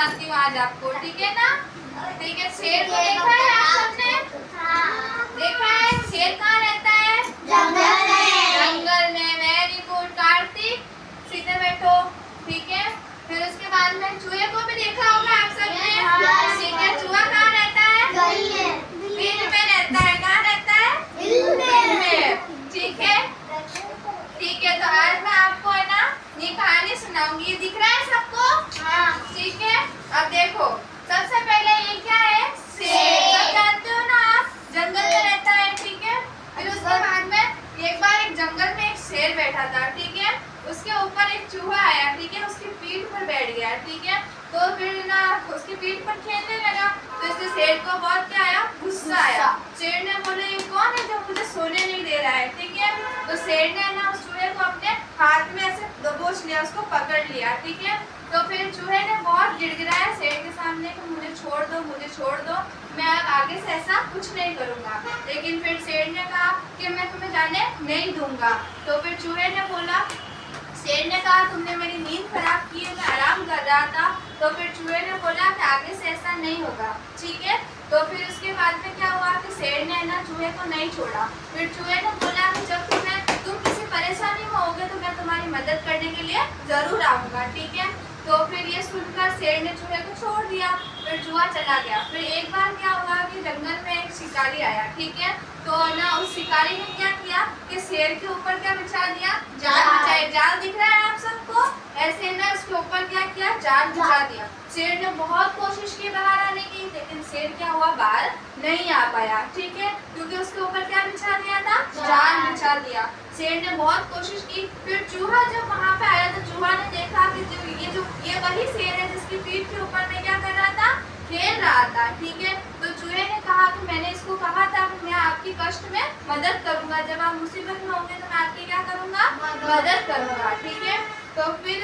सुनाती हूँ आज आपको, ठीक है ना। ठीक है, शेर को देखा है आप सबने? देखा है? शेर कहाँ रहता है? जंगल में। जंगल में। वेरी गुड कार्तिक, सीधे बैठो। ठीक है, फिर उसके बाद में चूहे को भी देखा होगा आप सबने। ठीक है, चूहा कहाँ रहता है? बिल में रहता है। कहाँ रहता है? बिल में। ठीक है, ठीक है, तो आज मैं आपको है ना ये कहानी सुनाऊंगी। ये दिख रहा है सबको? ठीक है, अब देखो, सबसे पहले ये क्या है? शेर। सब जानते हो ना आप, जंगल में रहता है। ठीक है, फिर उसके बाद में एक बार एक जंगल में एक शेर बैठा था। ठीक है, उसके ऊपर एक चूहा आया। ठीक है, उसकी पीठ पर बैठ गया। ठीक है, तो फिर ना उसकी पीठ पर खेलने लगा, तो इससे शेर को बहुत क्या आया? गुस्सा आया। शेर ने बोला ये कौन है जो मुझे सोने नहीं दे रहा है? ठीक है, तो शेर ने ना उस चूहे को अपने हाथ में ऐसे दबोच लिया, उसको पकड़ लिया। ठीक है, तो फिर चूहे ने बहुत गिड़गिड़ाया शेर के सामने कि मुझे छोड़ दो, मुझे छोड़ दो, मैं अब आगे से ऐसा कुछ नहीं करूँगा। लेकिन फिर शेर ने कहा कि मैं तुम्हें जाने नहीं दूंगा। तो फिर चूहे ने बोला, शेर ने कहा तुमने मेरी नींद खराब की है, मैं आराम कर रहा था। तो फिर चूहे ने बोला कि आगे से ऐसा नहीं होगा। ठीक है, तो फिर उसके बाद में क्या हुआ कि शेर ने ना चूहे को नहीं छोड़ा। फिर चूहे ने बोला कि जब तुम किसी परेशानी में होगे तो मैं तुम्हारी मदद करने के लिए जरूर आऊँगा। ठीक है, तो फिर ये सुनकर शेर ने चूहे को छोड़ दिया। फिर चूहा चला गया। फिर एक बार क्या हुआ कि जंगल में एक शिकारी आया। ठीक है, तो ना उस शिकारी ने क्या किया कि शेर के ऊपर क्या बिछा दिया? जाल बिछाई। जाल दिख रहा है आप सबको? ऐसे ना उसके ऊपर क्या किया? जाल बिछा दिया। शेर ने बहुत कोशिश की बाहर आने की, लेकिन शेर क्या हुआ? बाहर नहीं आ पाया। ठीक है, क्योंकि उसके ऊपर क्या बिछा दिया था? जाल बिछा दिया। शेर ने बहुत कोशिश की। फिर चूहा जब वहाँ पे आया तो चूहा ने देखा कि ये वही शेर है जिसकी पीठ के ऊपर में क्या कर रहा था? खेल रहा था। ठीक है, तो चूहे ने कहा कि मैंने इसको कहा था कि मैं आपकी कष्ट में मदद करूंगा, जब आप मुसीबत में होंगे तो मैं आपकी क्या करूंगा? मदद करूंगा। ठीक है, तो फिर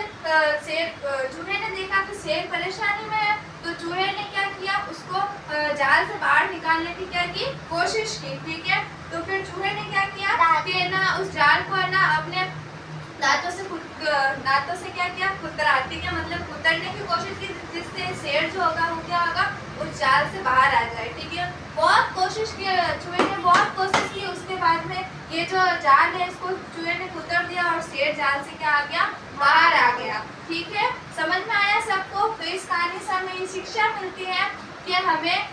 चूहे ने देखा कि शेर परेशानी में है, तो चूहे ने क्या किया? उसको जाल से बाहर निकालने की क्या की? कोशिश की। ठीक है, तो फिर चूहे ने क्या किया कि ना उस जाल को ना अपने दांतों से क्या किया? कुतरा। ठीक है, मतलब कुतरने की कोशिश की, जिससे शेर जो होगा वो क्या होगा? उस जाल से बाहर आ जाए। ठीक है, बहुत कोशिश की चूहे ने, बहुत कोशिश की। उसके बाद में ये जो जाल है इसको चूहे ने कुतर दिया और शेर जाल से क्या आ गया? बाहर आ गया। ठीक है, समझ में आया सबको? तो इस कहानी से हमें ये शिक्षा मिलती है कि हमें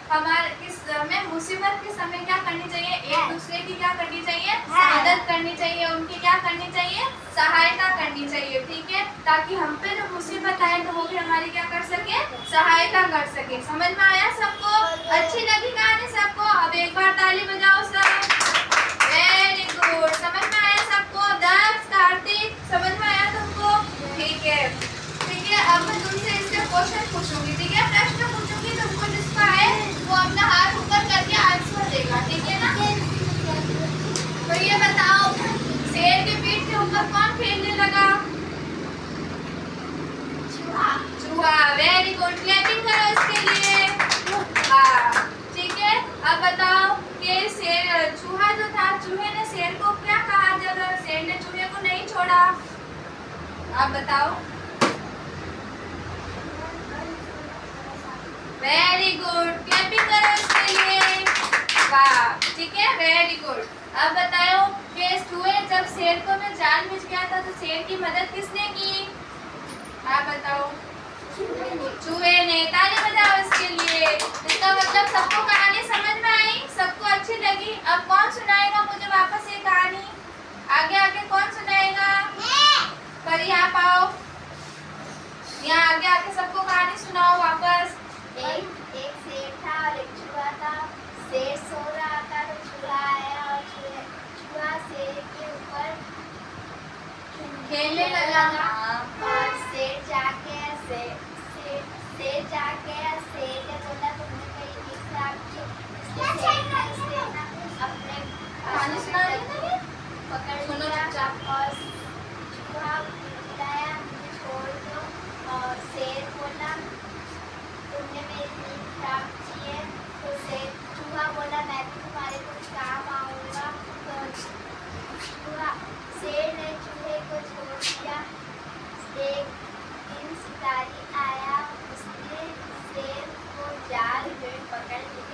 मुसीबत के समय क्या करनी चाहिए? एक दूसरे की क्या करनी चाहिए? मदद करनी चाहिए, उनकी क्या करनी चाहिए? सहायता करनी चाहिए। ठीक है, ताकि हम पे जो मुसीबत आए तो वो भी हमारी क्या कर सके? सहायता कर सके। समझ में आया सबको? अच्छी लगी कहानी सबको? अब एक बार ताली बजाओ सब। वेरी गुड, समझ में आया सबको? दक्ष, कार्तिक, समझ में आया तुमको? ठीक है, ठीक है, अब मैं तुमसे इससे क्वेश्चन पूछूंगी। ठीक है, प्रश्न पूछूंगी, तुमको जिसका है वो अपना हाथ ऊपर करके आंसर देगा। ठीक है ना? तो ये बताओ, शेर के पीठ के ऊपर कौन खेलने लगा? चूहा। वेरी गुड, क्लैपिंग करो इसके लिए। हाँ, ठीक है, अब बताओ कि चूहा जो था, चूहे ने शेर को क्या कहा जब शेर ने चूहे को नहीं छोड़ा? आप बताओ। वेरी गुड, क्लैपिंग करो इसके लिए। वाह, ठीक है, वेरी गुड। अब बताओ कि चूहे जब शेर को में जाल बिछ गया था तो शेर की मदद किसने की? आप बताओ। चूहे ने। ताली बजाओ इसके लिए। इसका मतलब सबको कहानी समझ में आई? सबको अच्छी लगी? अब कौन सुनाएगा मुझे वापस ये कहानी? आगे आगे कौन सुनाएगा? पर यहाँ पाओ, यहाँ आगे आके सबको कहानी सुनाओ वापस। एक शेर था और एक चूहा था। शेर सो रहा था तो चूहा आया और चूहा शेर के ऊपर खेलने लगा। और शेर जाके शेर ने बोला तुमने मेरी नींद खराब की, इसलिए शेर ने अपने कहानी सुनानी है? पकड़ लिया और चूहा बुलाया मुझे छोड़ दो, और शेर बोला तुमने मेरी नींद खराब की है, तो चूहा बोला मैं भी तुम्हारे कुछ काम आऊँगा। तो शेर ने चूहे को छोड़ दिया पेड़ पकड़ लिया।